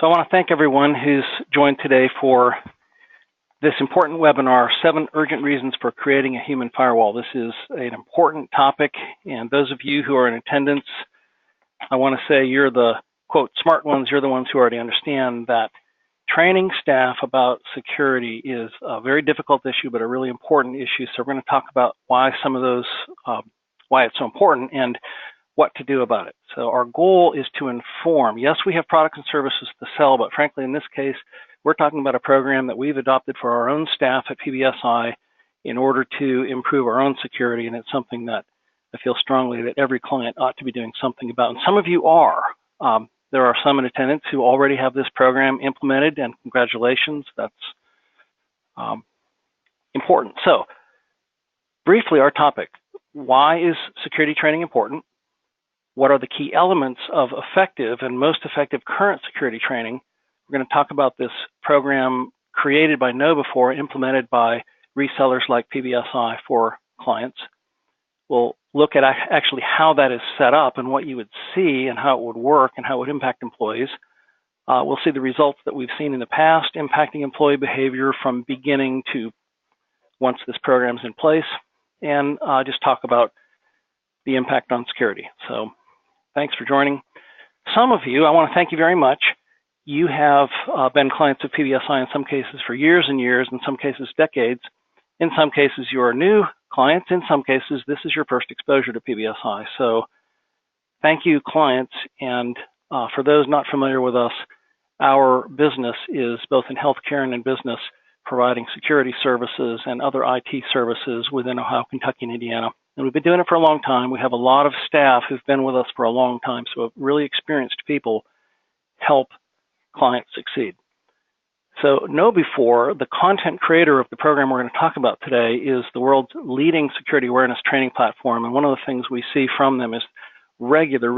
So I want to thank everyone who's joined today for this important webinar, 7 Urgent Reasons for Creating a Human Firewall. This is an important topic, and those of you who are in attendance, I want to say you're the, quote, smart ones. You're the ones who already understand that training staff about security is a very difficult issue, but a really important issue. So we're going to talk about why some of those, why it's so important and what to do about it. So our goal is to inform. Yes, we have products and services to sell, but frankly, in this case, we're talking about a program that we've adopted for our own staff at PBSI in order to improve our own security, and it's something that I feel strongly that every client ought to be doing something about. And some of you are. There are some in attendance who already have this program implemented, and congratulations, that's important. So, briefly, our topic, why is security training important? What are the key elements of effective and most effective current security training? We're going to talk about this program created by KnowBe4, implemented by resellers like PBSI for clients. We'll look at actually how that is set up and what you would see and how it would work and how it would impact employees. We'll see the results that we've seen in the past impacting employee behavior from beginning to once this program is in place, and just talk about the impact on security. So thanks for joining. Some of you, I want to thank you very much. You have been clients of PBSI in some cases for years and years, in some cases decades. In some cases, you are new clients. In some cases, this is your first exposure to PBSI. So thank you, clients. And for those not familiar with us, our business is both in healthcare and in business, providing security services and other IT services within Ohio, Kentucky, and Indiana. And we've been doing it for a long time. We have a lot of staff who've been with us for a long time, so really experienced people help clients succeed. So KnowBe4, the content creator of the program we're going to talk about today, is the world's leading security awareness training platform. And one of the things we see from them is regular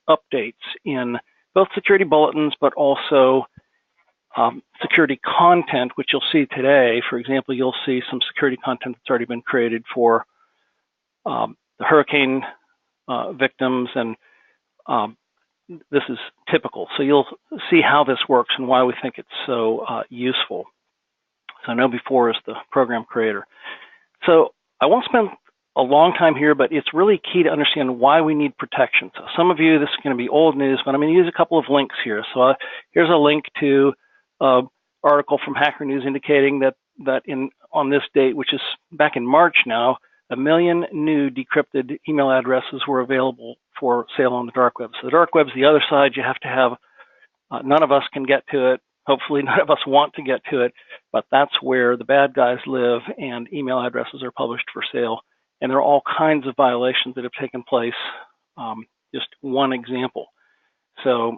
updates in both security bulletins, but also security content, which you'll see today. For example, you'll see some security content that's already been created for the hurricane victims, and this is typical. So you'll see how this works and why we think it's so useful. So KnowBe4 is the program creator. So I won't spend a long time here, but it's really key to understand why we need protection. So some of you, this is going to be old news, but I'm going to use a couple of links here. So here's a link to an article from Hacker News indicating that on this date, which is back in March now, 1 million new decrypted email addresses were available for sale on the dark web. So the dark web's the other side. You have to have, none of us can get to it. Hopefully none of us want to get to it, but that's where the bad guys live, and email addresses are published for sale. And there are all kinds of violations that have taken place. Just one example. So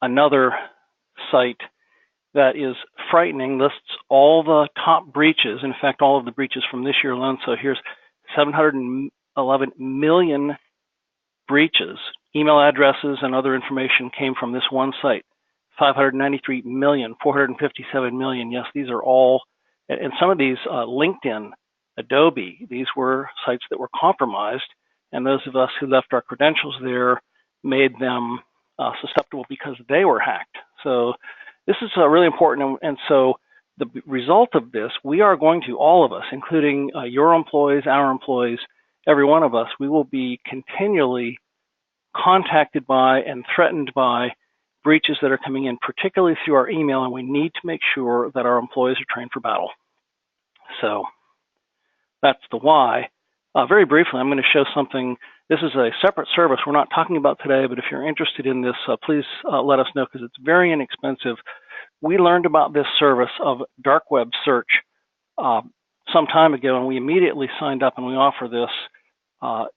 another site that is frightening lists all the top breaches, in fact, all of the breaches from this year alone. So here's 711 million breaches. Email addresses and other information came from this one site. 593 million, 457 million. Yes, these are all, and some of these, LinkedIn, Adobe, these were sites that were compromised, and those of us who left our credentials there made them susceptible because they were hacked. So this is really important, and so the result of this, we are going to, all of us, including your employees, our employees, every one of us, we will be continually contacted by and threatened by breaches that are coming in, particularly through our email, and we need to make sure that our employees are trained for battle. So that's the why. Very briefly, I'm going to show something. This is a separate service we're not talking about today, but if you're interested in this, please let us know, because it's very inexpensive. We learned about this service of dark web search some time ago, and we immediately signed up, and we offer this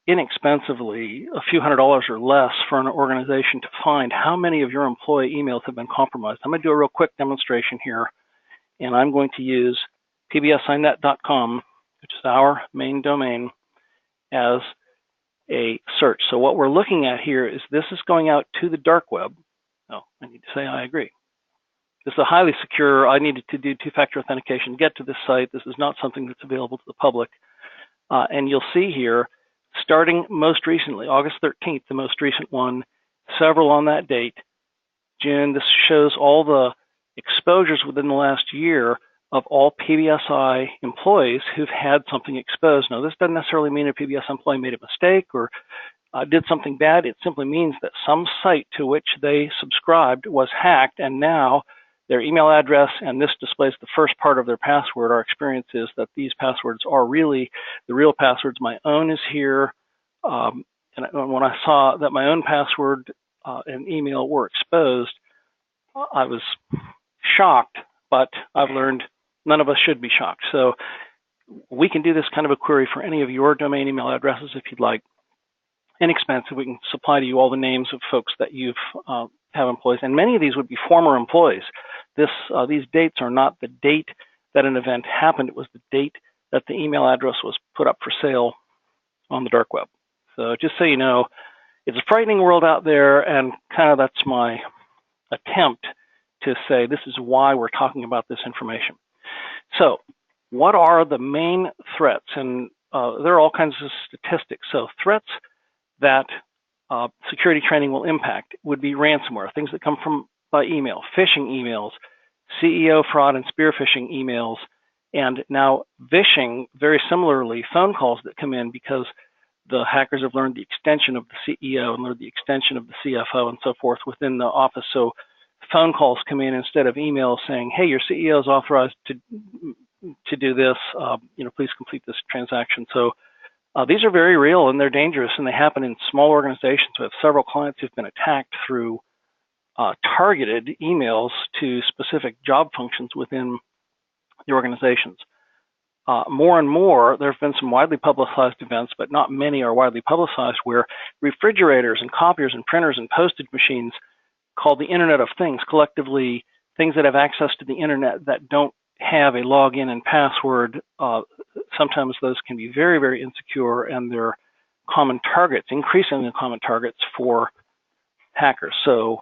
inexpensively, a few $100s or less, for an organization to find how many of your employee emails have been compromised. I'm going to do a real quick demonstration here, and I'm going to use pbsinet.com, which is our main domain, as a search. So what we're looking at here is this is going out to the dark web. Oh, I need to say I agree. This is a highly secure. I needed to do two-factor authentication to get to this site. This is not something that's available to the public. And you'll see here, starting most recently, August 13th, the most recent one, several on that date, June, this shows all the exposures within the last year of all PBSI employees who've had something exposed. Now, this doesn't necessarily mean a PBSI employee made a mistake or did something bad. It simply means that some site to which they subscribed was hacked, and now their email address, and this displays the first part of their password. Our experience is that these passwords are really the real passwords. My own is here, and when I saw that my own password and email were exposed, I was shocked, but I've learned none of us should be shocked. So we can do this kind of a query for any of your domain email addresses if you'd like. Inexpensive. We can supply to you all the names of folks that you've have employees, and many of these would be former employees. These dates are not the date that an event happened. It was the date that the email address was put up for sale on the dark web. So just so you know, it's a frightening world out there, and kind of that's my attempt to say this is why we're talking about this information. So what are the main threats? And there are all kinds of statistics. So threats that security training will impact would be ransomware, things that come by email, phishing emails, CEO fraud and spear phishing emails, and now vishing, very similarly, phone calls that come in because the hackers have learned the extension of the CEO and learned the extension of the CFO and so forth within the office. So phone calls come in instead of emails saying, hey, your CEO is authorized to do this, please complete this transaction. So these are very real and they're dangerous, and they happen in small organizations. We have several clients who've been attacked through targeted emails to specific job functions within the organizations. More and more, there have been some widely publicized events, but not many are widely publicized, where refrigerators and copiers and printers and postage machines called the Internet of Things, collectively things that have access to the Internet that don't have a login and password. Sometimes those can be very, very insecure, and they're common targets, increasingly common targets for hackers. So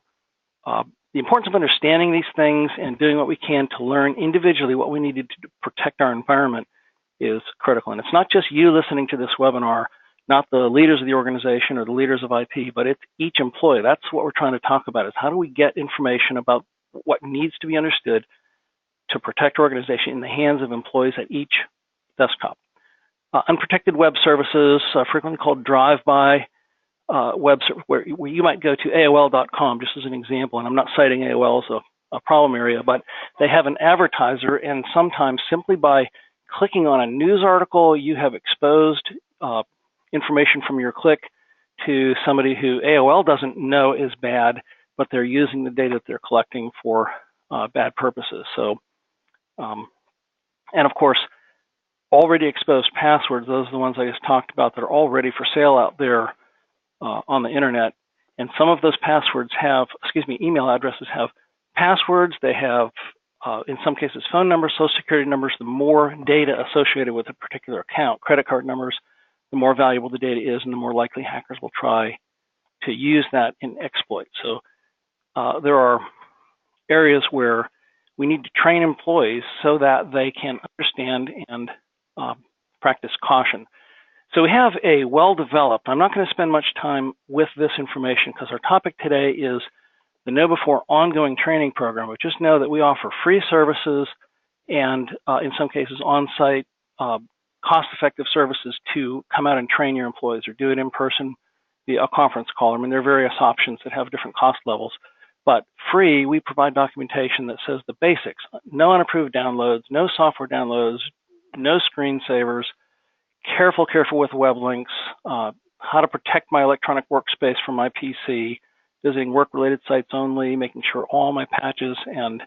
the importance of understanding these things and doing what we can to learn individually what we need to protect our environment is critical. And it's not just you listening to this webinar, not the leaders of the organization or the leaders of IT, but it's each employee. That's what we're trying to talk about, is how do we get information about what needs to be understood to protect organization in the hands of employees at each desktop. Unprotected web services, frequently called drive-by web, where you might go to AOL.com, just as an example, and I'm not citing AOL as a problem area, but they have an advertiser, and sometimes simply by clicking on a news article, you have exposed information from your click to somebody who AOL doesn't know is bad, but they're using the data that they're collecting for bad purposes. So, and of course, already exposed passwords, those are the ones I just talked about that are already for sale out there on the internet. And some of those passwords have, email addresses have passwords. They have, in some cases, phone numbers, social security numbers. The more data associated with a particular account, credit card numbers, the more valuable the data is, and the more likely hackers will try to use that in exploit. So there are areas where we need to train employees so that they can understand and practice caution. So we have a well-developed, I'm not going to spend much time with this information because our topic today is the KnowBe4 ongoing training program, but just know that we offer free services and in some cases on-site cost-effective services to come out and train your employees or do it in person via a conference call. I mean, there are various options that have different cost levels, but free, we provide documentation that says the basics: no unapproved downloads, no software downloads, no screensavers, careful with web links, how to protect my electronic workspace from my PC, visiting work-related sites only, making sure all my patches and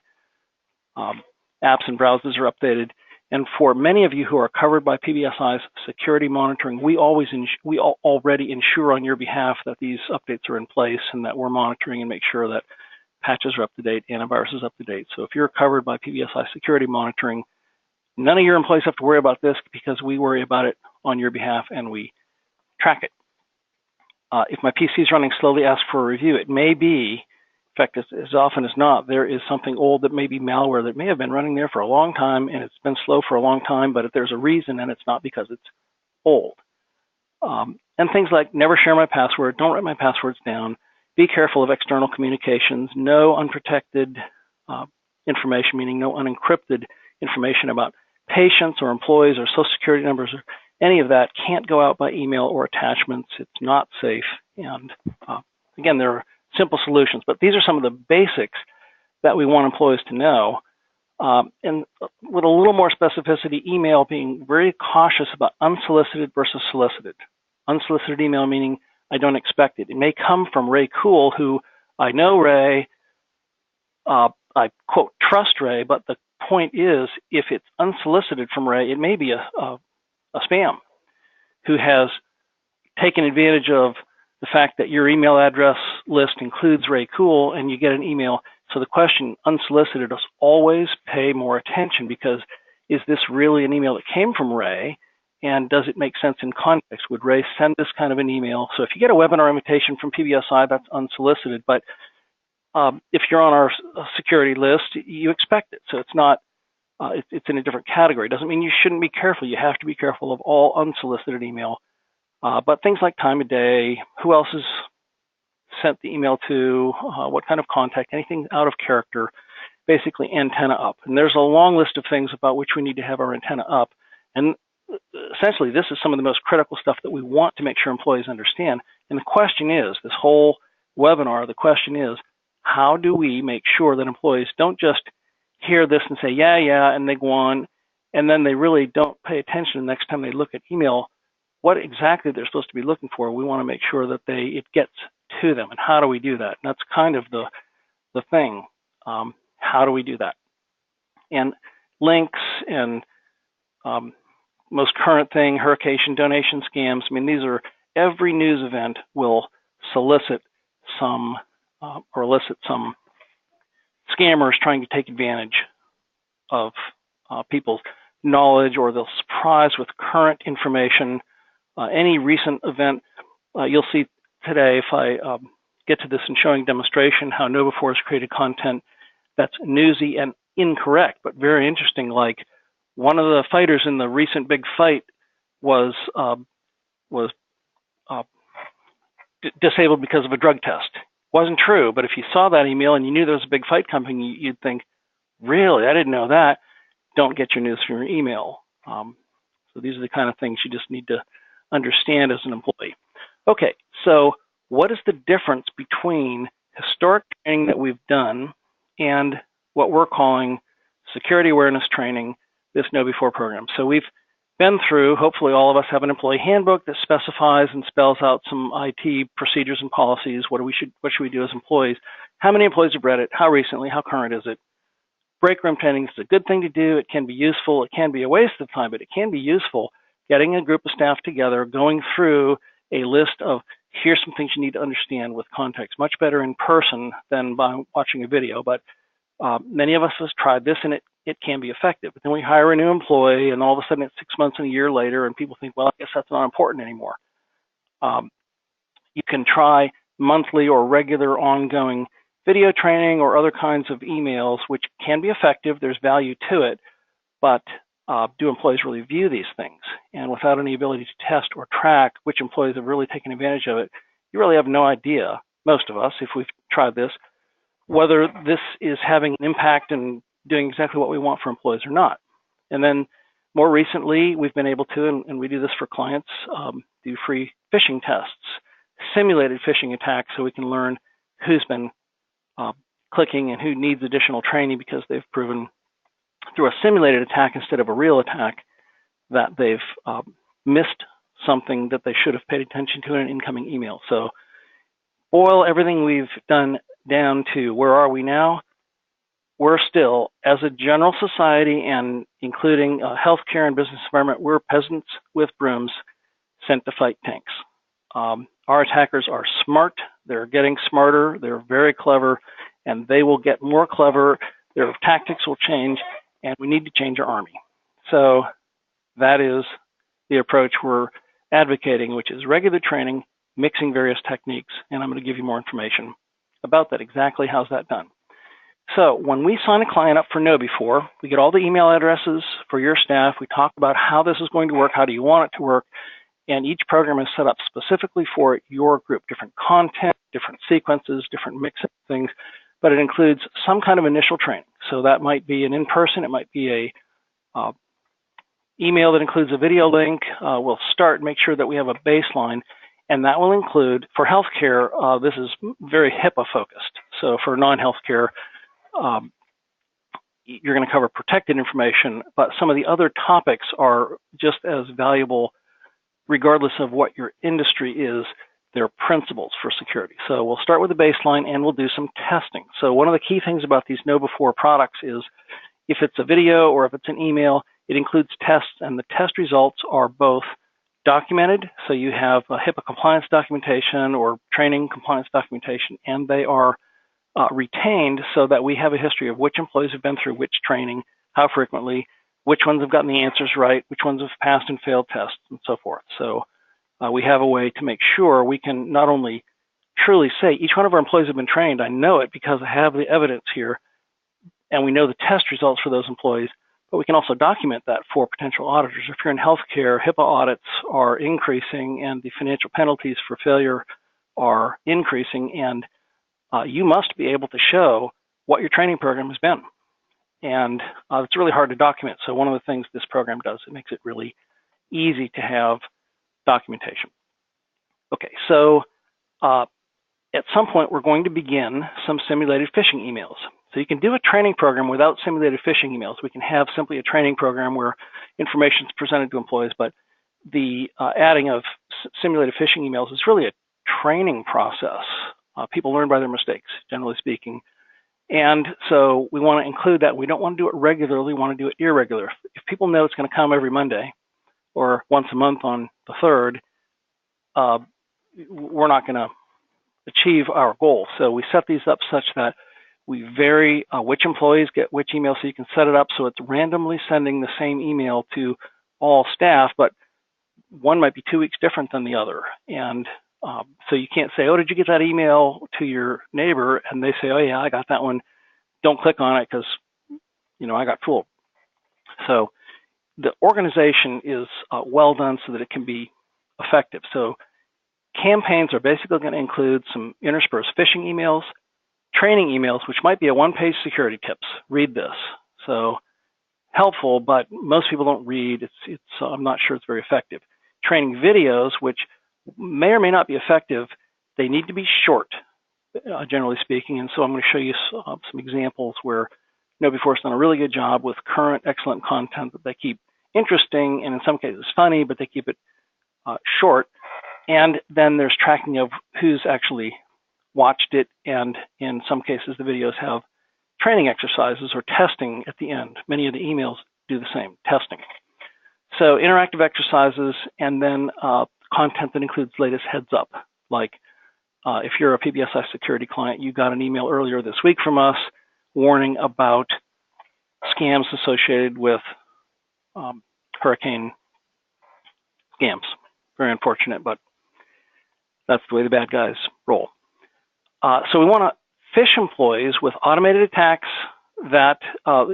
apps and browsers are updated. And for many of you who are covered by PBSI's security monitoring, we already ensure on your behalf that these updates are in place and that we're monitoring and make sure that patches are up to date, antivirus is up to date. So if you're covered by PBSI security monitoring, none of your employees have to worry about this because we worry about it on your behalf and we track it. If my PC is running slowly, ask for a review. It may be, in fact, as often as not, there is something old that may be malware that may have been running there for a long time and it's been slow for a long time, but if there's a reason, and it's not because it's old. And things like never share my password, don't write my passwords down. Be careful of external communications. No unprotected information, meaning no unencrypted information about patients or employees or social security numbers or any of that can't go out by email or attachments. It's not safe. And again, there are simple solutions, but these are some of the basics that we want employees to know. And with a little more specificity, email, being very cautious about unsolicited versus solicited. Unsolicited email meaning I don't expect it. It may come from Ray Cool, who I know Ray, I quote, trust Ray, but the point is, if it's unsolicited from Ray, it may be a spam who has taken advantage of the fact that your email address list includes Ray Cool and you get an email. So the question, unsolicited, is always pay more attention, because is this really an email that came from Ray? And does it make sense in context? Would Ray send this kind of an email? So if you get a webinar invitation from PBSI, that's unsolicited. But if you're on our security list, you expect it. So it's not, it's in a different category. It doesn't mean you shouldn't be careful. You have to be careful of all unsolicited email. But things like time of day, who else is sent the email to, what kind of contact, anything out of character, basically antenna up. And there's a long list of things about which we need to have our antenna up. And essentially, this is some of the most critical stuff that we want to make sure employees understand. And the question is, this whole webinar, the question is, how do we make sure that employees don't just hear this and say, yeah, and they go on, and then they really don't pay attention the next time they look at email, what exactly they're supposed to be looking for. We want to make sure that it gets to them. And how do we do that? And that's kind of the thing. How do we do that? And links and most current thing, hurricane donation scams. I mean, these are, every news event will solicit some or elicit some scammers trying to take advantage of people's knowledge, or they'll surprise with current information. Any recent event, you'll see today, if I get to this in showing demonstration, how KnowBe4 has created content that's newsy and incorrect, but very interesting. Like, one of the fighters in the recent big fight was disabled because of a drug test. Wasn't true, but if you saw that email and you knew there was a big fight coming, you'd think, really, I didn't know that. Don't get your news from your email. So these are the kind of things you just need to understand as an employee. Okay, so what is the difference between historic training that we've done and what we're calling security awareness training, this KnowBe4 program? So we've been through, hopefully all of us have an employee handbook that specifies and spells out some IT procedures and policies. What should we do as employees? How many employees have read it? How recently? How current is it? Break room training is a good thing to do. It can be useful. It can be a waste of time, but it can be useful. Getting a group of staff together, going through a list of, here's some things you need to understand with context. Much better in person than by watching a video, but many of us have tried this, and it can be effective. But then we hire a new employee, and all of a sudden it's 6 months and a year later, and people think, well, I guess that's not important anymore. You can try monthly or regular ongoing video training or other kinds of emails, which can be effective. There's value to it, but do employees really view these things? And without any ability to test or track which employees have really taken advantage of it, you really have no idea, most of us, if we've tried this, whether this is having an impact and doing exactly what we want for employees or not. And then more recently, we've been able to, and we do this for clients, do free phishing tests, simulated phishing attacks, so we can learn who's been clicking and who needs additional training because they've proven through a simulated attack instead of a real attack that they've missed something that they should have paid attention to in an incoming email. So boil everything we've done down to where are we now? We're still, as a general society and including healthcare and business environment, we're peasants with brooms sent to fight tanks. Our attackers are smart. They're getting smarter. They're very clever, and they will get more clever. Their tactics will change, and we need to change our army. So that is the approach we're advocating, which is regular training, mixing various techniques, and I'm going to give you more information about that. Exactly how's that done? So when we sign a client up for KnowBe4, we get all the email addresses for your staff. We talk about how this is going to work, how do you want it to work, and each program is set up specifically for your group, different content, different sequences, different mix of things, but it includes some kind of initial training. So that might be an in-person, it might be a email that includes a video link. We'll start, make sure that we have a baseline, and that will include, for healthcare, this is very HIPAA focused. So for non-healthcare, you're going to cover protected information, but some of the other topics are just as valuable regardless of what your industry is. They're principles for security. So we'll start with the baseline and we'll do some testing. So one of the key things about these know-before products is if it's a video or if it's an email, it includes tests, and the test results are both documented, so you have a HIPAA compliance documentation or training compliance documentation, and they are retained so that we have a history of which employees have been through which training, how frequently, which ones have gotten the answers right, which ones have passed and failed tests, and so forth. So we have a way to make sure we can not only truly say each one of our employees have been trained, I know it because I have the evidence here, and we know the test results for those employees, but we can also document that for potential auditors. If you're in healthcare, HIPAA audits are increasing and the financial penalties for failure are increasing, and you must be able to show what your training program has been. And it's really hard to document. So one of the things this program does, it makes it really easy to have documentation. Okay, so at some point we're going to begin some simulated phishing emails. So you can do a training program without simulated phishing emails. We can have simply a training program where information is presented to employees, but the adding of simulated phishing emails is really a training process. People learn by their mistakes, generally speaking. And so we want to include that. We don't want to do it regularly. We want to do it irregular. If people know it's going to come every Monday or once a month on the 3rd, we're not going to achieve our goal. So we set these up such that we vary which employees get which email, so you can set it up so it's randomly sending the same email to all staff, but one might be 2 weeks different than the other. And so you can't say, oh, did you get that email to your neighbor? And they say, oh, yeah, I got that one. Don't click on it because, I got fooled. So the organization is well done so that it can be effective. So campaigns are basically going to include some interspersed phishing emails, training emails, which might be a one-page security tips. Read this. So helpful, but most people don't read. I'm not sure it's very effective. Training videos, which may or may not be effective, they need to be short, generally speaking. And so I'm going to show you some examples where KnowBe4's done a really good job with current, excellent content that they keep interesting and in some cases funny, but they keep it short. And then there's tracking of who's actually watched it, and in some cases the videos have training exercises or testing at the end. Many of the emails do the same, testing. So interactive exercises, and then content that includes latest heads up. Like if you're a PBSI security client, you got an email earlier this week from us warning about scams associated with hurricane scams. Very unfortunate, but that's the way the bad guys roll. So we want to phish employees with automated attacks that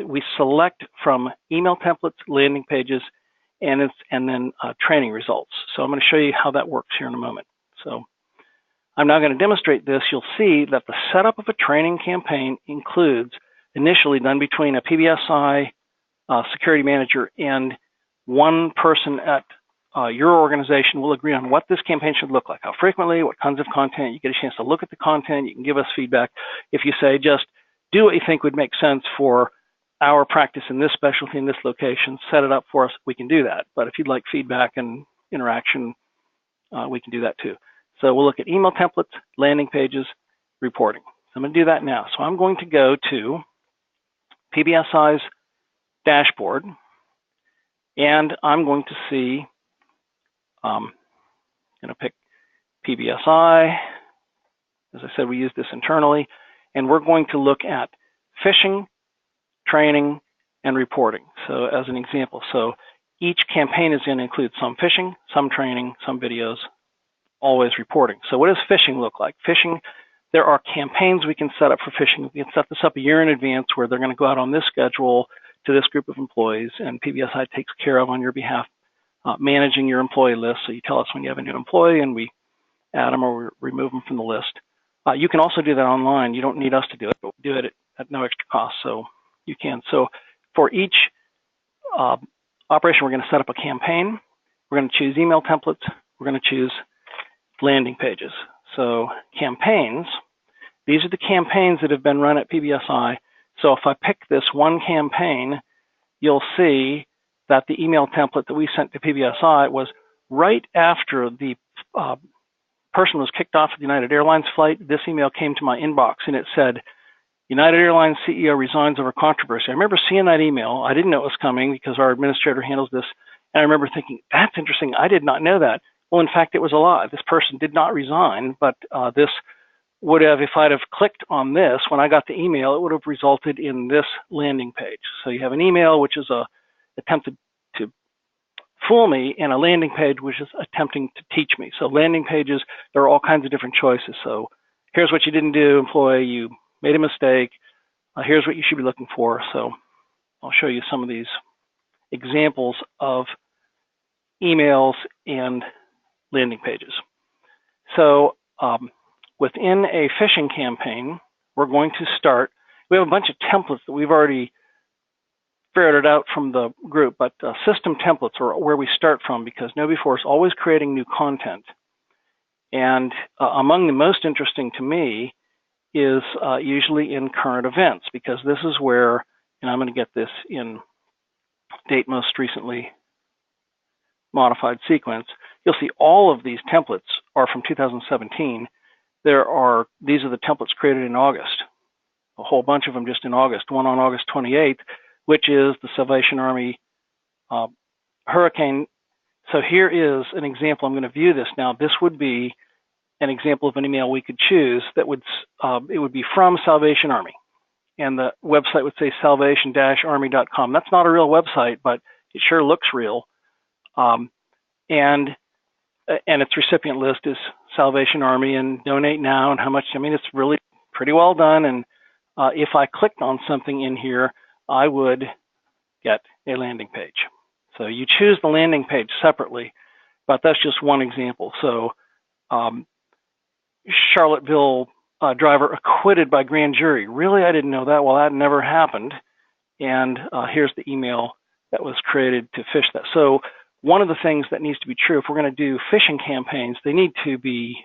we select from email templates, landing pages, and then training results. So I'm going to show you how that works here in a moment. So I'm now going to demonstrate this. You'll see that the setup of a training campaign includes, initially done between a PBSI security manager and one person at your organization will agree on what this campaign should look like, how frequently, what kinds of content. You get a chance to look at the content. You can give us feedback. If you say, just do what you think would make sense for our practice in this specialty, in this location, set it up for us, we can do that. But if you'd like feedback and interaction, we can do that too. So we'll look at email templates, landing pages, reporting. So I'm going to do that now. So I'm going to go to PBSI's dashboard, and I'm going to see, I'm going to pick PBSI. As I said, we use this internally, and we're going to look at phishing, training, and reporting. So as an example, so each campaign is going to include some phishing, some training, some videos, always reporting. So what does phishing look like? Phishing, there are campaigns we can set up for phishing. We can set this up a year in advance where they're going to go out on this schedule to this group of employees, and PBSI takes care of on your behalf managing your employee list. So you tell us when you have a new employee and we add them or remove them from the list. You can also do that online. You don't need us to do it, but we do it at no extra cost, so you can. So for each operation, we're going to set up a campaign. We're going to choose email templates. We're going to choose landing pages. So campaigns, these are the campaigns that have been run at PBSI. So if I pick this one campaign, you'll see that the email template that we sent to PBSI was right after the person was kicked off of the United Airlines flight. This email came to my inbox and it said, United Airlines CEO resigns over controversy. I remember seeing that email. I didn't know it was coming because our administrator handles this. And I remember thinking, that's interesting. I did not know that. Well, in fact, it was a lie. This person did not resign, but this would have, if I'd have clicked on this, when I got the email, it would have resulted in this landing page. So you have an email, which is attempted to fool me, and a landing page which is attempting to teach me. So landing pages, there are all kinds of different choices. So here's what you didn't do, employee. You made a mistake. Here's what you should be looking for. So I'll show you some of these examples of emails and landing pages. So within a phishing campaign, we're going to start. We have a bunch of templates that we've already ferreted out from the group, but system templates are where we start from because KnowBe4 is always creating new content. And among the most interesting to me is usually in current events, because this is where, and I'm going to get this in date most recently modified sequence, you'll see all of these templates are from 2017. These are the templates created in August, a whole bunch of them just in August, one on August 28th, which is the Salvation Army hurricane. So here is an example. I'm going to view this now. This would be an example of an email we could choose that would, it would be from Salvation Army. And the website would say salvation-army.com. That's not a real website, but it sure looks real. And its recipient list is Salvation Army and donate now and how much. I mean, it's really pretty well done. And if I clicked on something in here, I would get a landing page. So you choose the landing page separately, but that's just one example. So Charlottesville driver acquitted by grand jury. Really, I didn't know that. Well, that never happened. And here's the email that was created to phish that. So one of the things that needs to be true, if we're going to do phishing campaigns, they need to be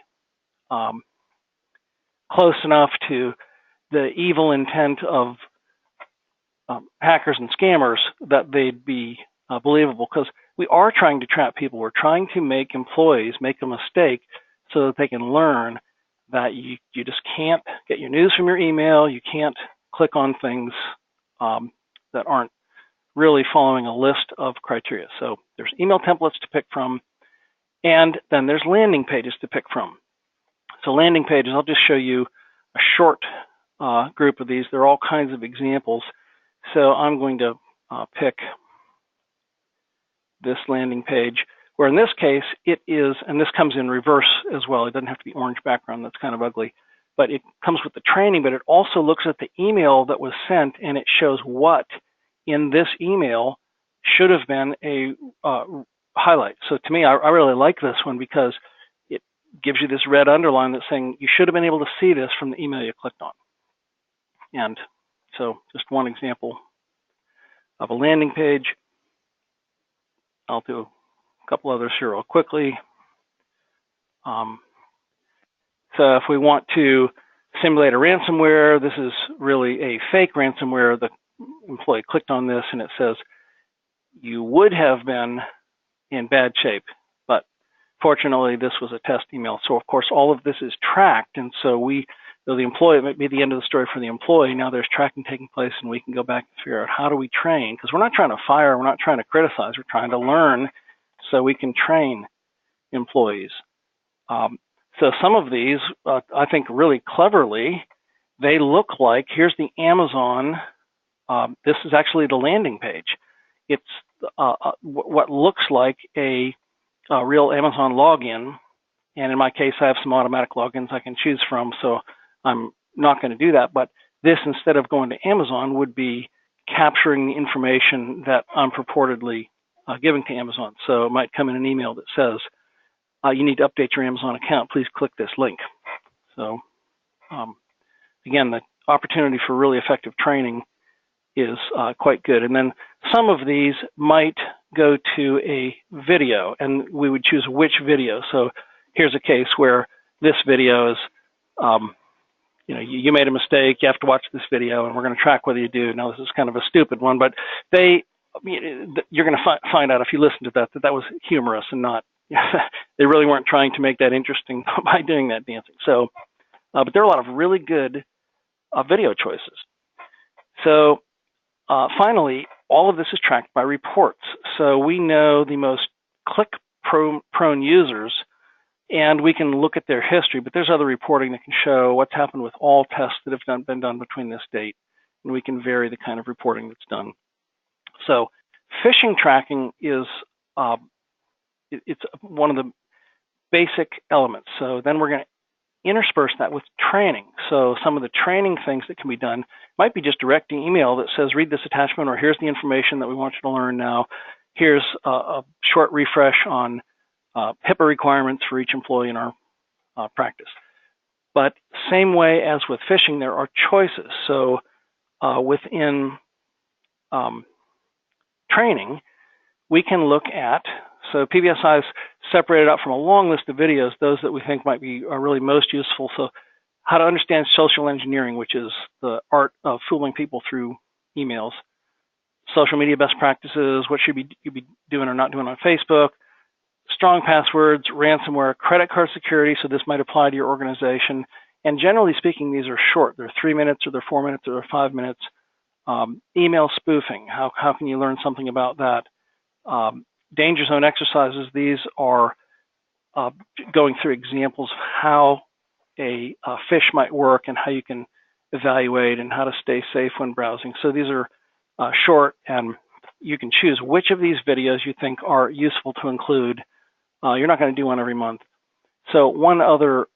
close enough to the evil intent of hackers and scammers that they'd be believable, because we are trying to trap people. We're trying to make employees make a mistake so that they can learn that you just can't get your news from your email. You can't click on things that aren't really following a list of criteria. So there's email templates to pick from, and then there's landing pages to pick from. So landing pages, I'll just show you a short group of these. There are all kinds of examples. So I'm going to pick this landing page, where in this case it is, and this comes in reverse as well. It doesn't have to be orange background. That's kind of ugly. But it comes with the training, but it also looks at the email that was sent, and it shows what in this email should have been a highlight. So to me, I really like this one because it gives you this red underline that's saying you should have been able to see this from the email you clicked on. And so just one example of a landing page. I'll do a couple others here real quickly. So if we want to simulate a ransomware, this is really a fake ransomware. The employee clicked on this and it says, you would have been in bad shape, but fortunately this was a test email. So of course all of this is tracked, and so though the employee, it might be the end of the story for the employee, now there's tracking taking place, and we can go back and figure out how do we train, because we're not trying to fire, we're not trying to criticize, we're trying to learn so we can train employees. So some of these, I think really cleverly, they look like, here's the Amazon, this is actually the landing page. It's what looks like a real Amazon login, and in my case I have some automatic logins I can choose from, so I'm not going to do that, but this, instead of going to Amazon, would be capturing the information that I'm purportedly giving to Amazon. So it might come in an email that says, you need to update your Amazon account. Please click this link. So again, the opportunity for really effective training is quite good. And then some of these might go to a video, and we would choose which video. So here's a case where this video is, you made a mistake, you have to watch this video, and we're going to track whether you do. Now, this is kind of a stupid one, but you're going to find out if you listen to that was humorous and not, they really weren't trying to make that interesting by doing that dancing. So, but there are a lot of really good video choices. So finally, all of this is tracked by reports. So we know the most click-prone users, and we can look at their history, but there's other reporting that can show what's happened with all tests that have been done between this date, and we can vary the kind of reporting that's done. So phishing tracking is it's one of the basic elements. So then we're going to intersperse that with training. So some of the training things that can be done might be just directing email that says, read this attachment, or here's the information that we want you to learn now. Here's a short refresh on HIPAA requirements for each employee in our practice. But same way as with phishing, there are choices. So within training, we can look at, so PBSI is separated out from a long list of videos, those that we think might be really most useful. So how to understand social engineering, which is the art of fooling people through emails. Social media best practices, what should you be doing or not doing on Facebook. Strong passwords, ransomware, credit card security, so this might apply to your organization. And generally speaking, these are short. They're 3 minutes, or they're 4 minutes, or they're 5 minutes. Email spoofing, how can you learn something about that? Danger zone exercises, these are going through examples of how a phish might work and how you can evaluate and how to stay safe when browsing. So these are short, and you can choose which of these videos you think are useful to include. You're not going to do one every month. So one other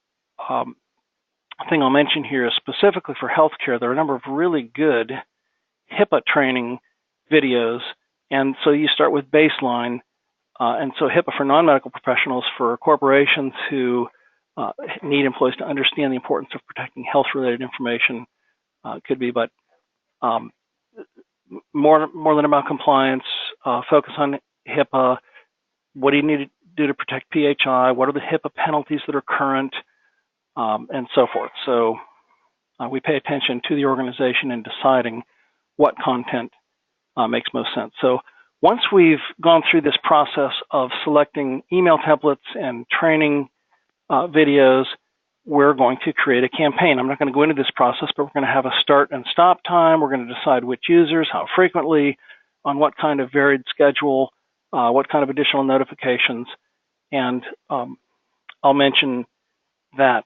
thing I'll mention here is specifically for healthcare, there are a number of really good HIPAA training videos. And so you start with baseline. And so HIPAA for non-medical professionals, for corporations who need employees to understand the importance of protecting health-related information could be, but more than about compliance, focus on HIPAA. What do you need to do to protect PHI? What are the HIPAA penalties that are current, and so forth. So we pay attention to the organization in deciding what content makes most sense. So once we've gone through this process of selecting email templates and training videos, we're going to create a campaign. I'm not going to go into this process, but we're going to have a start and stop time. We're going to decide which users, how frequently, on what kind of varied schedule, what kind of additional notifications. And I'll mention that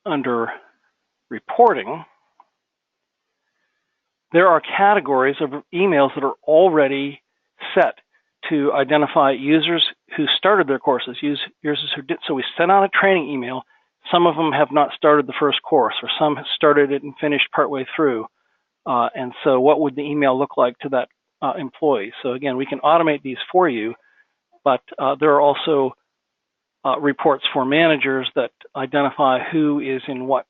under reporting, there are categories of emails that are already set to identify users who started their courses, users who did. So we sent out a training email. Some of them have not started the first course, or some have started it and finished partway through. And so what would the email look like to that employee? So again, we can automate these for you, but there are also reports for managers that identify who is in what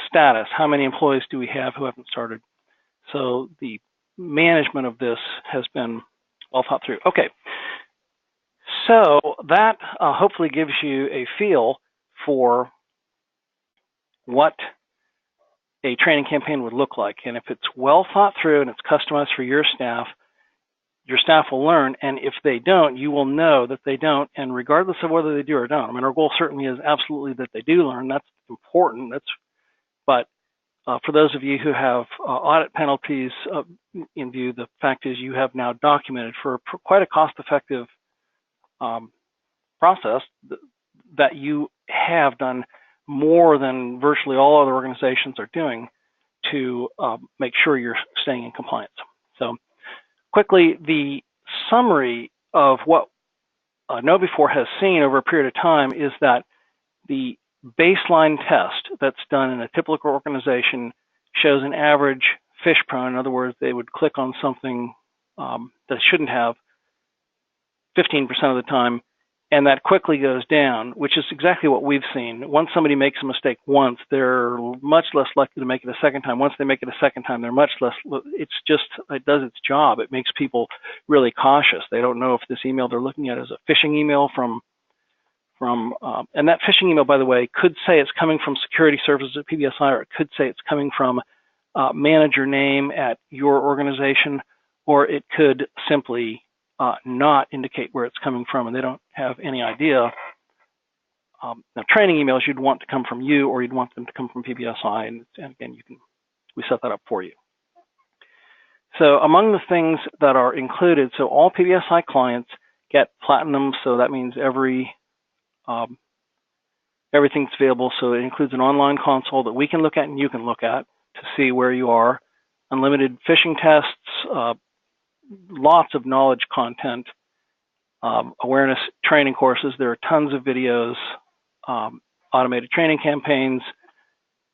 status, how many employees do we have who haven't started. So the management of this has been well thought through. Okay, so that hopefully gives you a feel for what a training campaign would look like. And if it's well thought through and it's customized for your staff will learn. And if they don't, you will know that they don't. And regardless of whether they do or don't, I mean, our goal certainly is absolutely that they do learn. That's important. But for those of you who have audit penalties in view, the fact is you have now documented for quite a cost-effective process that you have done more than virtually all other organizations are doing to make sure you're staying in compliance. So quickly, the summary of what KnowBe4 has seen over a period of time is that the baseline test that's done in a typical organization shows an average phish prone. In other words, they would click on something that shouldn't have 15% of the time, and that quickly goes down, which is exactly what we've seen. Once somebody makes a mistake once, they're much less likely to make it a second time. Once they make it a second time, they're much less, it does its job. It makes people really cautious. They don't know if this email they're looking at is a phishing email and that phishing email, by the way, could say it's coming from security services at PBSI, or it could say it's coming from manager name at your organization, or it could simply not indicate where it's coming from, and they don't have any idea. Now, training emails you'd want to come from you, or you'd want them to come from PBSI, and again, we set that up for you. So among the things that are included, so all PBSI clients get Platinum, so that means everything's available. So it includes an online console that we can look at and you can look at to see where you are, unlimited phishing tests, lots of knowledge content, awareness training courses. There are tons of videos, automated training campaigns.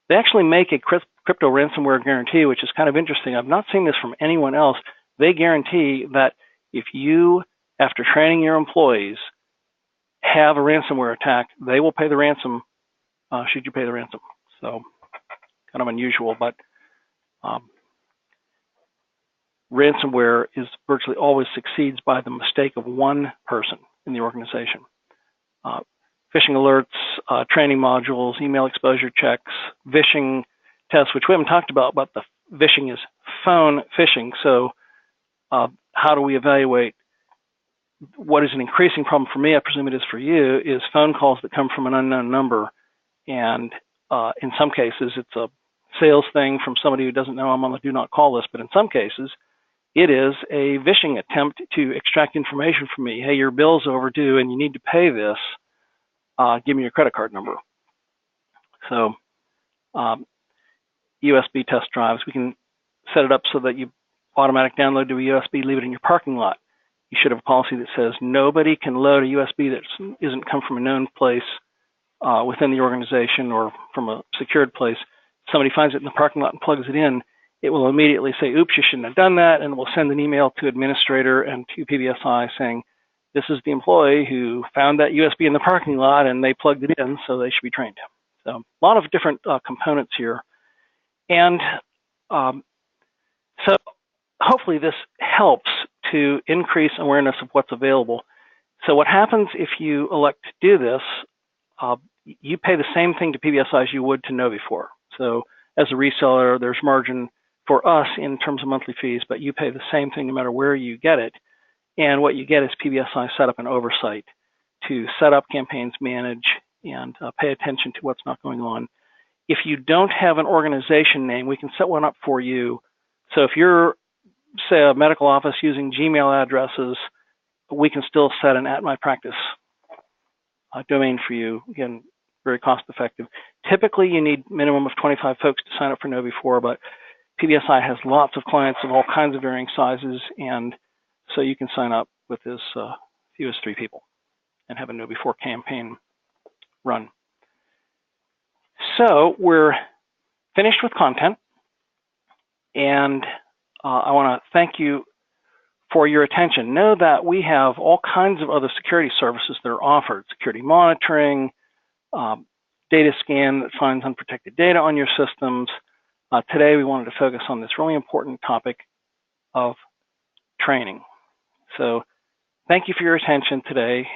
They actually make a crypto ransomware guarantee, which is kind of interesting. I've not seen this from anyone else. They guarantee that if you, after training your employees, have a ransomware attack, they will pay the ransom should you pay the ransom. So kind of unusual, but ransomware is virtually always succeeds by the mistake of one person in the organization. Phishing alerts, training modules, email exposure checks, vishing tests, which we haven't talked about, but the vishing is phone phishing. So how do we evaluate what is an increasing problem for me, I presume it is for you, is phone calls that come from an unknown number. And in some cases, it's a sales thing from somebody who doesn't know I'm on the do not call list, but in some cases, it is a vishing attempt to extract information from me. Hey, your bill's overdue and you need to pay this. Give me your credit card number. So USB test drives, we can set it up so that you automatic download to a USB, leave it in your parking lot. You should have a policy that says nobody can load a USB that isn't come from a known place within the organization or from a secured place. If somebody finds it in the parking lot and plugs it in, it will immediately say, oops, you shouldn't have done that, and we'll send an email to administrator and to PBSI saying, this is the employee who found that USB in the parking lot and they plugged it in, so they should be trained. So a lot of different components here. And so hopefully this helps to increase awareness of what's available. So what happens if you elect to do this, you pay the same thing to PBSI as you would to KnowBe4. So as a reseller, there's margin for us in terms of monthly fees, but you pay the same thing no matter where you get it. And what you get is PBSI set up an oversight to set up campaigns, manage, and pay attention to what's not going on. If you don't have an organization name, we can set one up for you. So if you're, say, a medical office using Gmail addresses, we can still set an @MyPractice domain for you. Again, very cost effective. Typically, you need minimum of 25 folks to sign up for KnowBe4, but PBSI has lots of clients of all kinds of varying sizes, and so you can sign up with as few as 3 people and have a KnowBe4 campaign run. So we're finished with content, and I want to thank you for your attention. Know that we have all kinds of other security services that are offered: security monitoring, data scan that finds unprotected data on your systems. Today we wanted to focus on this really important topic of training. So thank you for your attention today.